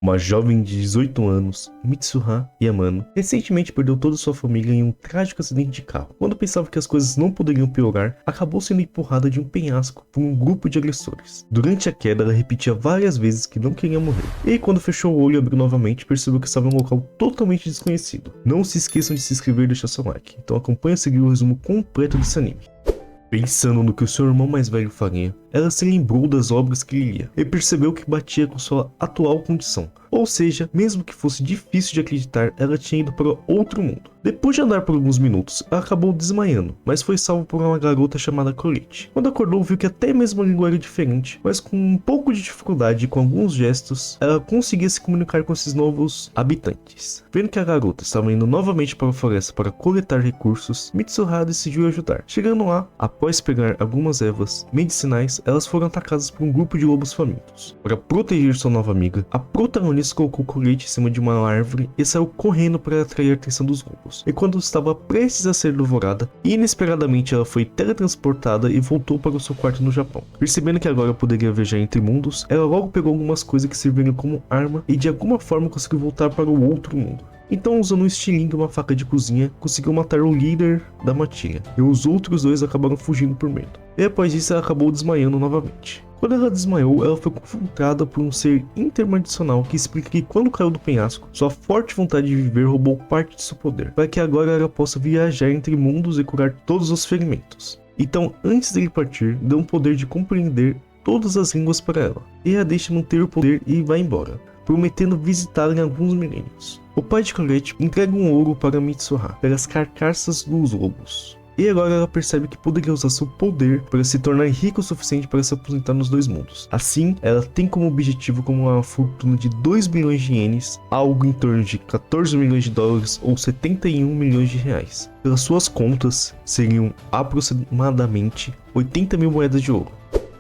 Uma jovem de 18 anos, Mitsuha Yamano, recentemente perdeu toda sua família em um trágico acidente de carro. Quando pensava que as coisas não poderiam piorar, acabou sendo empurrada de um penhasco por um grupo de agressores. Durante a queda, ela repetia várias vezes que não queria morrer. E quando fechou o olho e abriu novamente, percebeu que estava em um local totalmente desconhecido. Não se esqueçam de se inscrever e deixar seu like. Então acompanhe a seguir o resumo completo desse anime. Pensando no que o seu irmão mais velho faria, ela se lembrou das obras que ele lia e percebeu que batia com sua atual condição. Ou seja, mesmo que fosse difícil de acreditar, ela tinha ido para outro mundo. Depois de andar por alguns minutos, ela acabou desmaiando, mas foi salva por uma garota chamada Colette. Quando acordou, viu que até mesmo a língua era diferente, mas com um pouco de dificuldade e com alguns gestos, ela conseguia se comunicar com esses novos habitantes. Vendo que a garota estava indo novamente para a floresta para coletar recursos, Mitsuha decidiu ajudar. Chegando lá, após pegar algumas ervas medicinais, elas foram atacadas por um grupo de lobos famintos. Para proteger sua nova amiga, a protagonista colocou Colette em cima de uma árvore e saiu correndo para atrair a atenção dos lobos. E quando estava prestes a ser devorada, inesperadamente ela foi teletransportada e voltou para o seu quarto no Japão. Percebendo que agora poderia viajar entre mundos, ela logo pegou algumas coisas que serviram como arma e de alguma forma conseguiu voltar para o outro mundo. Então, usando um estilingue e uma faca de cozinha, conseguiu matar o líder da matilha, e os outros dois acabaram fugindo por medo. E após isso, ela acabou desmaiando novamente. Quando ela desmaiou, ela foi confrontada por um ser interdimensional que explica que quando caiu do penhasco, sua forte vontade de viver roubou parte de seu poder, para que agora ela possa viajar entre mundos e curar todos os ferimentos. Então, antes dele partir, deu um poder de compreender todas as línguas para ela, e a deixa manter o poder e vai embora, prometendo visitá-la em alguns milênios. O pai de Colette entrega um ouro para Mitsuha, pelas carcaças dos lobos. E agora ela percebe que poderia usar seu poder para se tornar rica o suficiente para se aposentar nos dois mundos. Assim, ela tem como objetivo como uma fortuna de 2 bilhões de ienes, algo em torno de 14 milhões de dólares ou 71 milhões de reais. Pelas suas contas, seriam aproximadamente 80 mil moedas de ouro.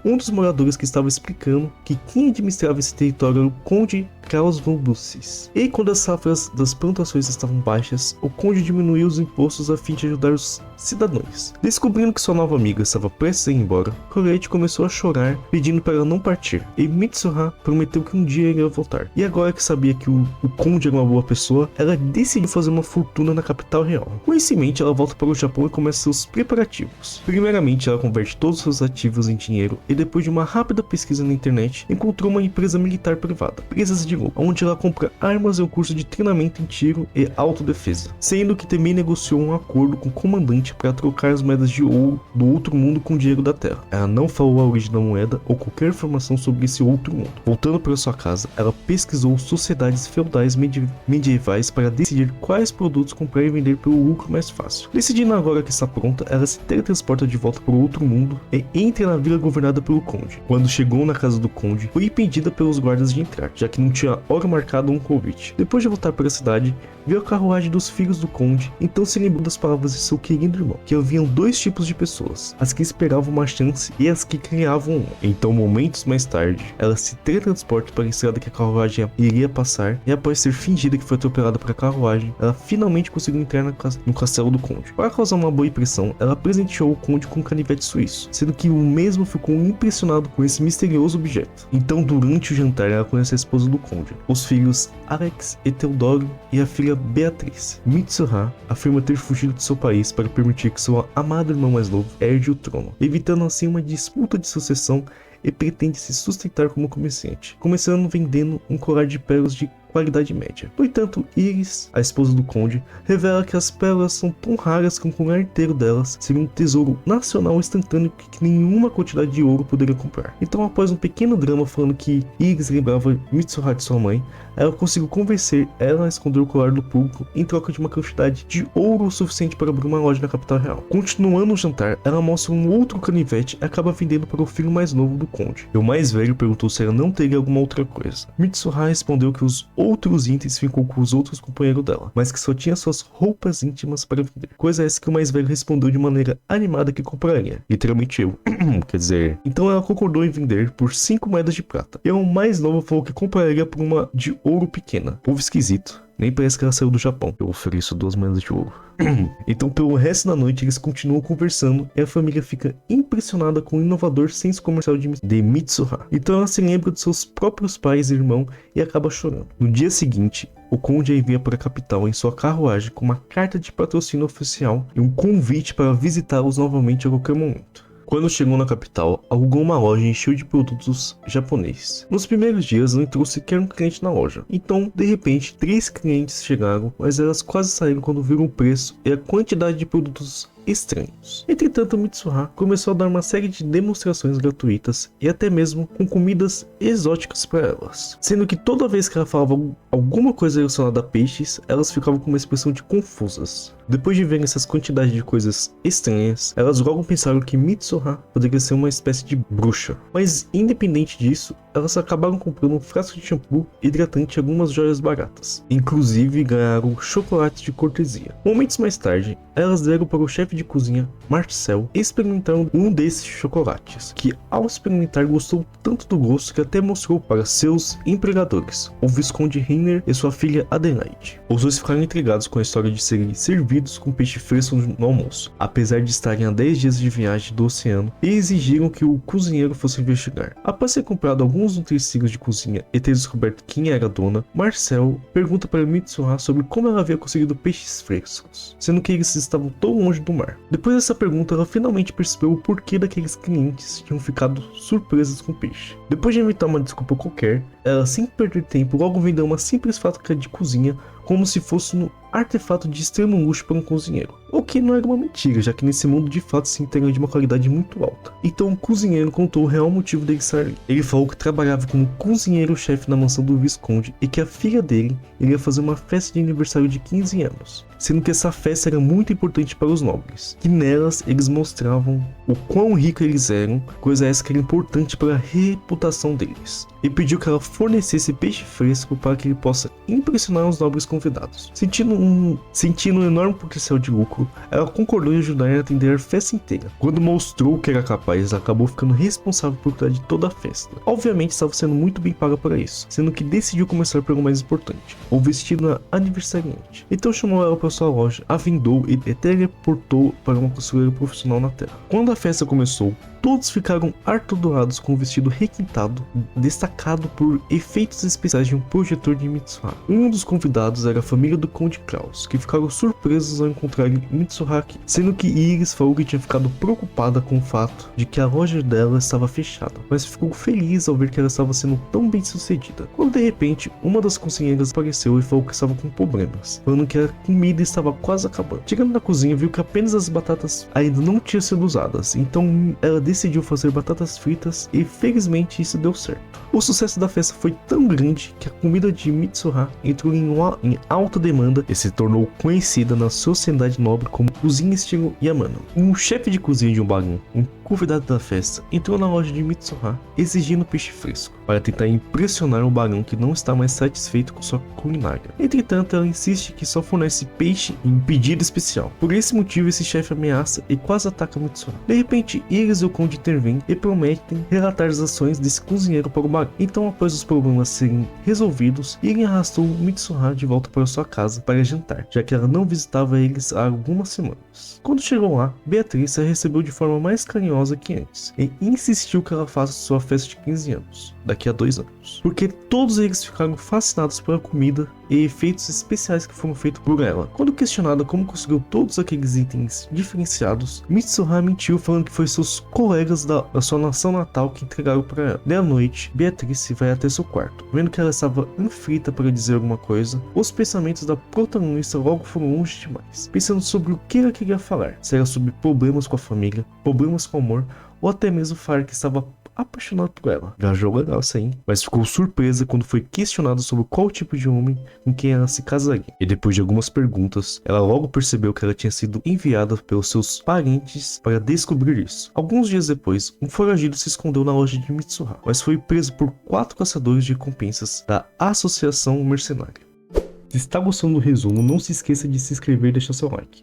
Um dos moradores que estava explicando que quem administrava esse território era o Conde Klaus von Bussis. E quando as safras das plantações estavam baixas, o conde diminuiu os impostos a fim de ajudar os cidadãos. Descobrindo que sua nova amiga estava prestes a ir embora, Colette começou a chorar, pedindo para ela não partir. E Mitsuha prometeu que um dia iria voltar. E agora que sabia que o conde era uma boa pessoa, ela decidiu fazer uma fortuna na capital real. Com isso em mente, ela volta para o Japão e começa seus preparativos. Primeiramente, ela converte todos os seus ativos em dinheiro e depois de uma rápida pesquisa na internet, encontrou uma empresa militar privada, Presas de Lobo, onde ela compra armas e um curso de treinamento em tiro e autodefesa, sendo que também negociou um acordo com o comandante para trocar as moedas de ouro do outro mundo com dinheiro da terra. Ela não falou a origem da moeda ou qualquer informação sobre esse outro mundo. Voltando para sua casa, ela pesquisou sociedades feudais medievais para decidir quais produtos comprar e vender pelo lucro mais fácil. Decidindo agora que está pronta, ela se teletransporta de volta para o outro mundo e entra na vila governada pelo conde. Quando chegou na casa do conde, foi impedida pelos guardas de entrar, já que não tinha hora marcada um convite. Depois de voltar para a cidade, viu a carruagem dos filhos do conde, então se lembrou das palavras de seu querido irmão, que haviam dois tipos de pessoas, as que esperavam uma chance e as que criavam uma. Então, momentos mais tarde, ela se teletransporta para a estrada que a carruagem iria passar, e após ser fingida que foi atropelada para a carruagem, ela finalmente conseguiu entrar no castelo do conde. Para causar uma boa impressão, ela presenteou o conde com um canivete suíço, sendo que o mesmo ficou impressionado com esse misterioso objeto. Então, durante o jantar, ela conhece a esposa do conde, os filhos Alex e Teodoro e a filha Beatriz. Mitsuha afirma ter fugido de seu país para permitir que seu amado irmão mais novo herde o trono, evitando assim uma disputa de sucessão, e pretende se sustentar como comerciante, começando vendendo um colar de pérolas de qualidade média. No entanto, Iris, a esposa do conde, revela que as pérolas são tão raras que um colar inteiro delas seria um tesouro nacional instantâneo que nenhuma quantidade de ouro poderia comprar. Então, após um pequeno drama falando que Iris lembrava Mitsuha de sua mãe, ela conseguiu convencer ela a esconder o colar do público em troca de uma quantidade de ouro suficiente para abrir uma loja na capital real. Continuando o jantar, ela mostra um outro canivete e acaba vendendo para o filho mais novo do conde. E o mais velho perguntou se ela não teria alguma outra coisa. Mitsuha respondeu que os outros itens ficou com os outros companheiros dela, mas que só tinha suas roupas íntimas para vender. Coisa essa que o mais velho respondeu de maneira animada que compraria. Literalmente eu. Quer dizer... Então ela concordou em vender por 5 moedas de prata. E o mais novo falou que compraria por uma de ouro pequena. Povo esquisito. Nem parece que ela saiu do Japão. Eu ofereço 2 moedas de ouro. Então, pelo resto da noite, eles continuam conversando e a família fica impressionada com o inovador senso comercial de Mitsuha. Então ela se lembra de seus próprios pais e irmão e acaba chorando. No dia seguinte, o conde envia para a capital em sua carruagem com uma carta de patrocínio oficial e um convite para visitá-los novamente a qualquer momento. Quando chegou na capital, alugou uma loja e encheu de produtos japoneses. Nos primeiros dias não entrou sequer um cliente na loja. Então, de repente, 3 clientes chegaram, mas elas quase saíram quando viram o preço e a quantidade de produtos estranhos. Entretanto, Mitsuha começou a dar uma série de demonstrações gratuitas e até mesmo com comidas exóticas para elas. Sendo que toda vez que ela falava alguma coisa relacionada a peixes, elas ficavam com uma expressão de confusas. Depois de verem essas quantidades de coisas estranhas, elas logo pensaram que Mitsuha poderia ser uma espécie de bruxa. Mas independente disso, elas acabaram comprando um frasco de shampoo, hidratante e algumas joias baratas. Inclusive ganharam chocolates de cortesia. Momentos mais tarde, elas deram para o chefe de cozinha, Marcel, experimentar um desses chocolates, que ao experimentar gostou tanto do gosto que até mostrou para seus empregadores, o Visconde Reiner e sua filha Adelaide. Os dois ficaram intrigados com a história de serem servidos com peixe fresco no almoço, apesar de estarem a 10 dias de viagem do oceano, e exigiram que o cozinheiro fosse investigar. Após ter comprado alguns utensílios de cozinha e ter descoberto quem era a dona, Marcel pergunta para Mitsuha sobre como ela havia conseguido peixes frescos, sendo que eles estavam tão longe do mar. Depois dessa pergunta, ela finalmente percebeu o porquê daqueles clientes tinham ficado surpresos com o peixe. Depois de inventar uma desculpa qualquer, ela, sem perder tempo, logo vendeu uma simples faca de cozinha como se fosse um artefato de extremo luxo para um cozinheiro. O que não era uma mentira, já que nesse mundo de fato se entrega de uma qualidade muito alta. Então o cozinheiro contou o real motivo dele estar ali. Ele falou que trabalhava como cozinheiro-chefe na mansão do Visconde e que a filha dele iria fazer uma festa de aniversário de 15 anos. Sendo que essa festa era muito importante para os nobres, que nelas eles mostravam o quão ricos eles eram, coisa essa que era importante para a reputação deles. E pediu que ela fornecesse peixe fresco para que ele possa impressionar os nobres convidados. Sentindo um enorme potencial de lucro, ela concordou em ajudar a atender a festa inteira. Quando mostrou que era capaz, ela acabou ficando responsável por cuidar de toda a festa. Obviamente estava sendo muito bem paga para isso, sendo que decidiu começar pelo mais importante, o vestido na aniversariante. Então chamou ela para sua loja, a vendou e teleportou para uma costureira profissional na Terra. Quando a festa começou, todos ficaram atordoados com o vestido requintado, destacado por efeitos especiais de um projetor de Mitsuha. Um dos convidados era a família do Conde Klaus, que ficaram surpresos ao encontrarem Mitsuha aqui, sendo que Iris falou que tinha ficado preocupada com o fato de que a loja dela estava fechada, mas ficou feliz ao ver que ela estava sendo tão bem sucedida. Quando de repente, uma das cozinheiras apareceu e falou que estava com problemas, falando que a comida estava quase acabando. Chegando na cozinha, viu que apenas as batatas ainda não tinham sido usadas, então ela decidiu fazer batatas fritas e felizmente isso deu certo. O sucesso da festa foi tão grande que a comida de Mitsuha entrou em alta demanda e se tornou conhecida na sociedade nobre como cozinha estilo Yamano. Um chefe de cozinha de um bagun, um convidado da festa, entrou na loja de Mitsuha exigindo peixe fresco para tentar impressionar o barão que não está mais satisfeito com sua culinária. Entretanto, ela insiste que só fornece peixe em pedido especial. Por esse motivo, esse chefe ameaça e quase ataca Mitsuha. De repente, Iris e o conde intervêm e prometem relatar as ações desse cozinheiro para o barão. Então, após os problemas serem resolvidos, Iris arrastou Mitsuha de volta para sua casa para jantar, já que ela não visitava eles há algumas semanas. Quando chegou lá, Beatriz a recebeu de forma mais carinhosa que antes e insistiu que ela faça sua festa de 15 anos, daqui a 2 anos, porque todos eles ficaram fascinados pela comida e efeitos especiais que foram feitos por ela. Quando questionada como conseguiu todos aqueles itens diferenciados, Mitsuha mentiu falando que foi seus colegas da sua nação natal que entregaram para ela. Da noite, Beatriz vai até seu quarto. Vendo que ela estava aflita para dizer alguma coisa, os pensamentos da protagonista logo foram longe demais, pensando sobre o que ela queria falar, se era sobre problemas com a família, problemas com o amor, ou até mesmo falar que estava apaixonado por ela. Viajou legal isso aí, mas ficou surpresa quando foi questionada sobre qual tipo de homem com quem ela se casaria. E depois de algumas perguntas, ela logo percebeu que ela tinha sido enviada pelos seus parentes para descobrir isso. Alguns dias depois, um foragido se escondeu na loja de Mitsuha, mas foi preso por 4 caçadores de recompensas da Associação Mercenária. Se está gostando do resumo, não se esqueça de se inscrever e deixar seu like.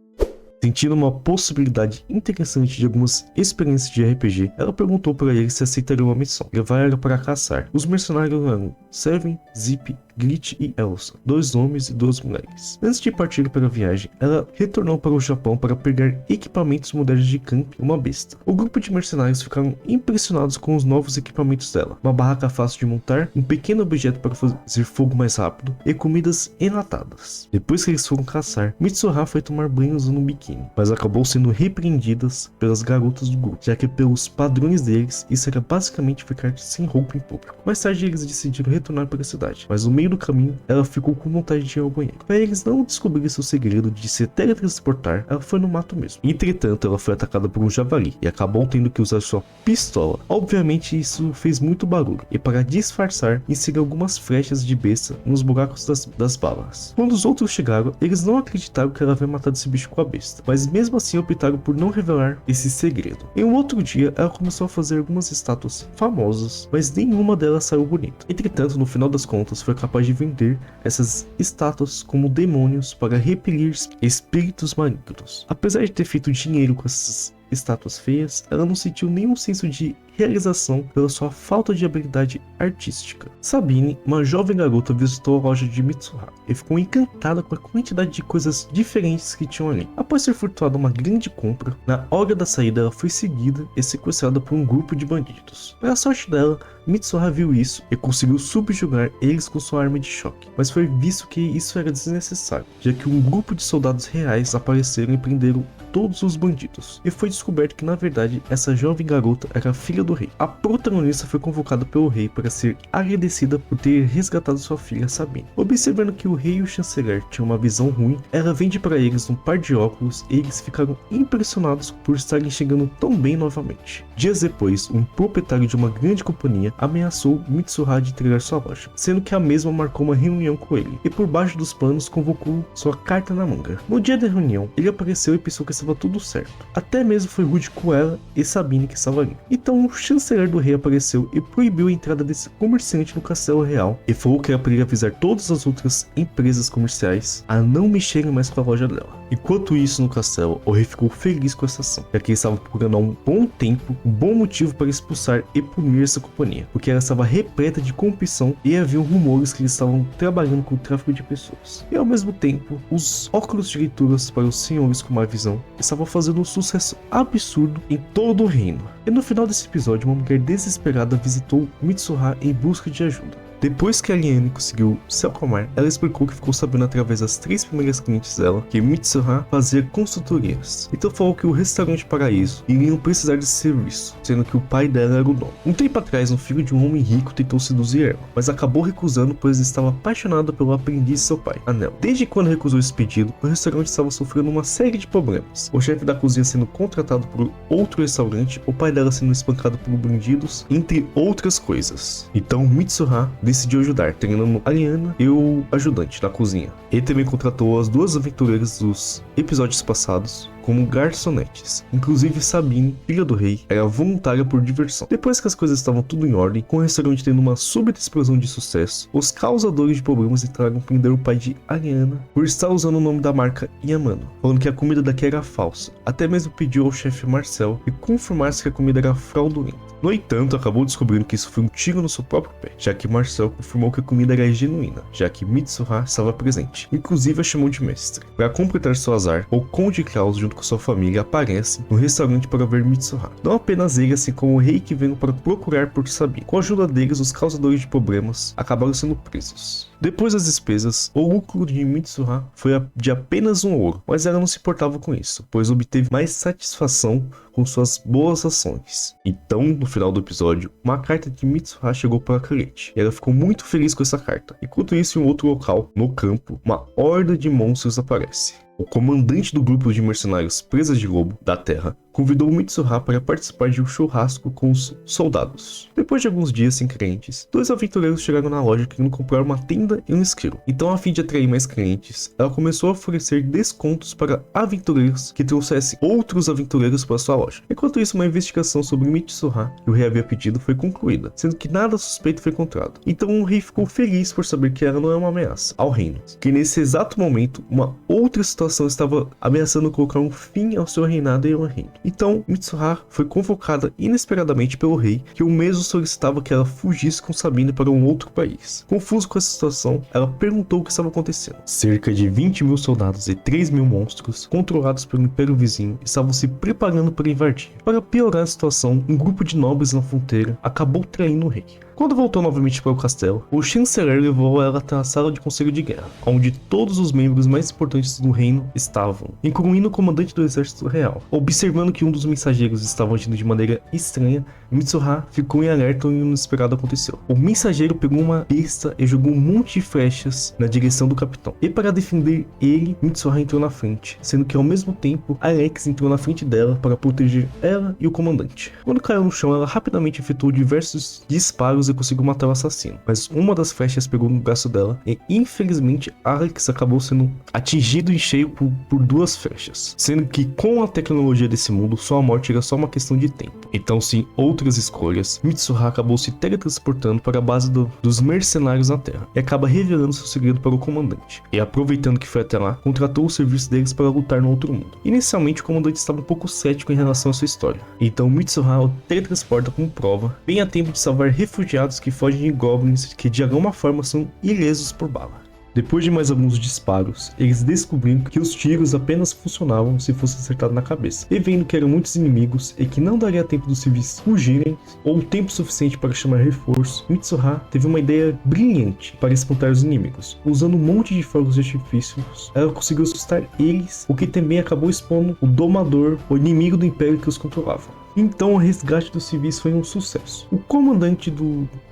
Sentindo uma possibilidade interessante de algumas experiências de RPG, ela perguntou para ele se aceitaria uma missão, levar ela para caçar. Os mercenários eram Seven, Zip, Glitch e Elsa, 2 homens e 2 mulheres. Antes de partir para a viagem, ela retornou para o Japão para pegar equipamentos modernos de camp e uma besta. O grupo de mercenários ficaram impressionados com os novos equipamentos dela, uma barraca fácil de montar, um pequeno objeto para fazer fogo mais rápido e comidas enlatadas. Depois que eles foram caçar, Mitsuha foi tomar banho usando um biquíni, mas acabou sendo repreendidas pelas garotas do grupo, já que pelos padrões deles, isso era basicamente ficar sem roupa em público. Mais tarde eles decidiram retornar para a cidade, mas no meio do caminho, ela ficou com vontade de ir ao banheiro. Para eles não descobrirem seu segredo de se teletransportar, ela foi no mato mesmo. Entretanto, ela foi atacada por um javali e acabou tendo que usar sua pistola. Obviamente, isso fez muito barulho, e para disfarçar, inseriu algumas flechas de besta nos buracos das balas. Quando os outros chegaram, eles não acreditaram que ela havia matado esse bicho com a besta, mas mesmo assim optaram por não revelar esse segredo. Em um outro dia, ela começou a fazer algumas estátuas famosas, mas nenhuma delas saiu bonita. Entretanto, no final das contas, foi capaz de vender essas estátuas como demônios para repelir espíritos malignos. Apesar de ter feito dinheiro com essas estátuas feias, ela não sentiu nenhum senso de realização pela sua falta de habilidade artística. Sabine, uma jovem garota, visitou a loja de Mitsuha e ficou encantada com a quantidade de coisas diferentes que tinham ali. Após ter furtuado uma grande compra, na hora da saída ela foi seguida e sequestrada por um grupo de bandidos. Para a sorte dela, Mitsuha viu isso e conseguiu subjugar eles com sua arma de choque, mas foi visto que isso era desnecessário, já que um grupo de soldados reais apareceram e prenderam todos os bandidos, e foi descoberto que na verdade essa jovem garota era a filha do rei. A protagonista foi convocada pelo rei para ser agradecida por ter resgatado sua filha Sabine. Observando que o rei e o chanceler tinham uma visão ruim, ela vende para eles um par de óculos e eles ficaram impressionados por estarem chegando tão bem novamente. Dias depois, um proprietário de uma grande companhia ameaçou Mitsuha de entregar sua loja, sendo que a mesma marcou uma reunião com ele, e por baixo dos panos convocou sua carta na manga. No dia da reunião, ele apareceu e pensou que estava tudo certo. Até mesmo foi rude com ela e Sabine que estava ali. Então o chanceler do rei apareceu e proibiu a entrada desse comerciante no castelo real, e falou que era para ele avisar todas as outras empresas comerciais a não mexerem mais com a loja dela. Enquanto isso, no castelo, o rei ficou feliz com essa ação, já que ele estava procurando há um bom tempo um bom motivo para expulsar e punir essa companhia, porque ela estava repleta de corrupção e havia rumores que eles estavam trabalhando com o tráfico de pessoas. E ao mesmo tempo, os óculos de leituras para os senhores com má visão estavam fazendo um sucesso absurdo em todo o reino. E no final desse episódio, uma mulher desesperada visitou Mitsuha em busca de ajuda. Depois que a Liane conseguiu se acalmar, ela explicou que ficou sabendo através das 3 primeiras clientes dela que Mitsuha fazia consultorias. Então falou que o restaurante Paraíso iriam precisar desse serviço, sendo que o pai dela era o dono. Um tempo atrás, um filho de um homem rico tentou seduzir ela, mas acabou recusando pois estava apaixonada pelo aprendiz de seu pai, Anel. Desde quando recusou esse pedido, o restaurante estava sofrendo uma série de problemas. O chefe da cozinha sendo contratado por outro restaurante, o pai dela sendo espancado por bandidos, entre outras coisas. Então Mitsuha decidiu ajudar, treinando a Liana e o ajudante da cozinha. Ele também contratou as 2 aventureiras dos episódios passados como garçonetes. Inclusive Sabine, filha do rei, era voluntária por diversão. Depois que as coisas estavam tudo em ordem, com o restaurante tendo uma súbita explosão de sucesso, os causadores de problemas tentaram prender o pai de Ariana por estar usando o nome da marca Yamano, falando que a comida daqui era falsa. Até mesmo pediu ao chefe Marcel que confirmasse que a comida era fraudulenta. No entanto, acabou descobrindo que isso foi um tiro no seu próprio pé, já que Marcel confirmou que a comida era genuína, já que Mitsuha estava presente. Inclusive a chamou de mestre. Para completar seu azar, o Conde Klaus junto com sua família aparece no restaurante para ver Mitsuha. Não apenas ele, assim como o rei que veio para procurar por Sabine. Com a ajuda deles, os causadores de problemas acabaram sendo presos. Depois das despesas, o lucro de Mitsuha foi de apenas 1 ouro, mas ela não se importava com isso, pois obteve mais satisfação com suas boas ações. Então, no final do episódio, uma carta de Mitsuha chegou para Kalete, e ela ficou muito feliz com essa carta. Enquanto isso, em outro local, no campo, uma horda de monstros aparece. O comandante do grupo de mercenários Presas de Lobo da Terra convidou Mitsuha para participar de um churrasco com os soldados. Depois de alguns dias sem clientes, 2 aventureiros chegaram na loja querendo comprar uma tenda e um esquilo. Então, a fim de atrair mais clientes, ela começou a oferecer descontos para aventureiros que trouxessem outros aventureiros para sua loja. Enquanto isso, uma investigação sobre Mitsuha que o rei havia pedido foi concluída, sendo que nada suspeito foi encontrado. Então o rei ficou feliz por saber que ela não é uma ameaça ao reino, que nesse exato momento uma outra situação estava ameaçando colocar um fim ao seu reinado e ao reino. Então Mitsuha foi convocada inesperadamente pelo rei, que o mesmo solicitava que ela fugisse com Sabine para um outro país. Confuso com essa situação, ela perguntou o que estava acontecendo. Cerca de 20.000 soldados e 3.000 monstros, controlados pelo Império Vizinho, estavam se preparando para invadir. Para piorar a situação, um grupo de nobres na fronteira acabou traindo o rei. Quando voltou novamente para o castelo, o chanceler levou ela até a sala de conselho de guerra, onde todos os membros mais importantes do reino estavam, incluindo o comandante do exército real. Observando que um dos mensageiros estava agindo de maneira estranha, Mitsuha ficou em alerta e o inesperado aconteceu. O mensageiro pegou uma besta e jogou um monte de flechas na direção do capitão. E para defender ele, Mitsuha entrou na frente, sendo que ao mesmo tempo, Alex entrou na frente dela para proteger ela e o comandante. Quando caiu no chão, ela rapidamente efetuou diversos disparos e conseguiu matar o assassino, mas uma das flechas pegou no braço dela e infelizmente Alex acabou sendo atingido em cheio por duas flechas, sendo que com a tecnologia desse mundo sua morte era só uma questão de tempo. Então, sem outras escolhas, Mitsuha acabou se teletransportando para a base dos mercenários na Terra e acaba revelando seu segredo para o comandante, e aproveitando que foi até lá, contratou o serviço deles para lutar no outro mundo. Inicialmente o comandante estava um pouco cético em relação à sua história, então Mitsuha o teletransporta como prova, bem a tempo de salvar refugiados que fogem de goblins que de alguma forma são ilesos por bala. Depois de mais alguns disparos, eles descobriram que os tiros apenas funcionavam se fosse acertado na cabeça, e vendo que eram muitos inimigos e que não daria tempo dos civis fugirem ou tempo suficiente para chamar reforço, Mitsuha teve uma ideia brilhante para espantar os inimigos. Usando um monte de fogos de artifícios, ela conseguiu assustar eles, o que também acabou expondo o domador, o inimigo do império que os controlava. Então o resgate dos civis foi um sucesso. O comandante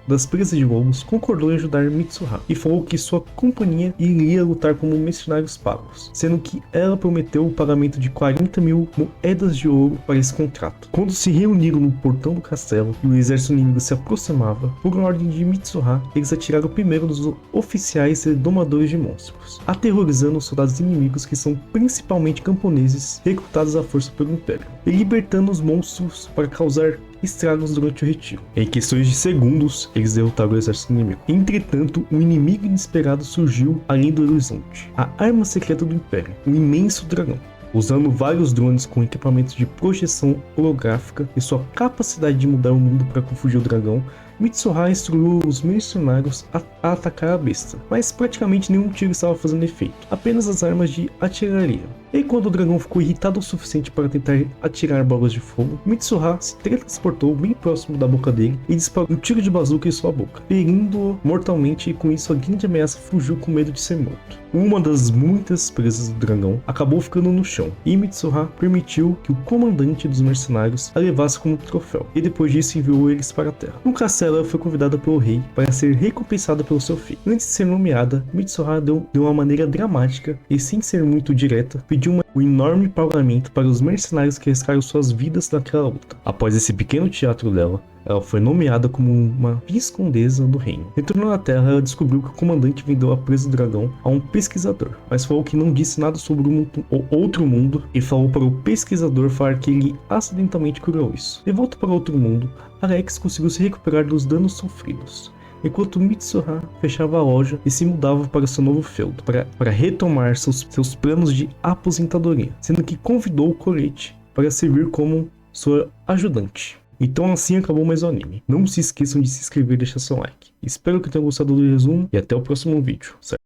das presas de lobos concordou em ajudar Mitsuha e falou que sua companhia iria lutar como mercenários pagos, sendo que ela prometeu o pagamento de 40.000 moedas de ouro para esse contrato. Quando se reuniram no portão do castelo e o exército inimigo se aproximava, por ordem de Mitsuha, eles atiraram primeiro nos oficiais e domadores de monstros, aterrorizando os soldados inimigos, que são principalmente camponeses recrutados à força pelo Império, e libertando os monstros para causar estragos durante o retiro. Em questões de segundos, eles derrotaram o exército inimigo. Entretanto, um inimigo inesperado surgiu além do horizonte. A arma secreta do Império, um imenso dragão. Usando vários drones com equipamentos de projeção holográfica e sua capacidade de mudar o mundo para confundir o dragão, Mitsuha instruiu os mercenários a atacar a besta, mas praticamente nenhum tiro estava fazendo efeito, apenas as armas de artilharia. E quando o dragão ficou irritado o suficiente para tentar atirar bolas de fogo, Mitsuha se teletransportou bem próximo da boca dele e disparou um tiro de bazuca em sua boca, ferindo-o mortalmente, e com isso a grande ameaça fugiu com medo de ser morto. Uma das muitas presas do dragão acabou ficando no chão, e Mitsuha permitiu que o comandante dos mercenários a levasse como troféu, e depois disso enviou eles para a Terra. No castelo, ela foi convidada pelo rei para ser recompensada pelo seu filho. Antes de ser nomeada, Mitsuha deu uma maneira dramática e, sem ser muito direta, pediu um enorme pagamento para os mercenários que arriscaram suas vidas naquela luta. Após esse pequeno teatro dela, ela foi nomeada como uma viscondesa do reino. Retornando à Terra, ela descobriu que o comandante vendeu a presa do dragão a um pesquisador, mas falou que não disse nada sobre o outro mundo, e falou para o pesquisador falar que ele acidentalmente curou isso. De volta para o outro mundo, Alex conseguiu se recuperar dos danos sofridos, enquanto Mitsuha fechava a loja e se mudava para seu novo feudo, para retomar seus planos de aposentadoria, sendo que convidou o Colete para servir como sua ajudante. Então assim acabou mais o anime. Não se esqueçam de se inscrever e deixar seu like. Espero que tenham gostado do resumo e até o próximo vídeo, certo?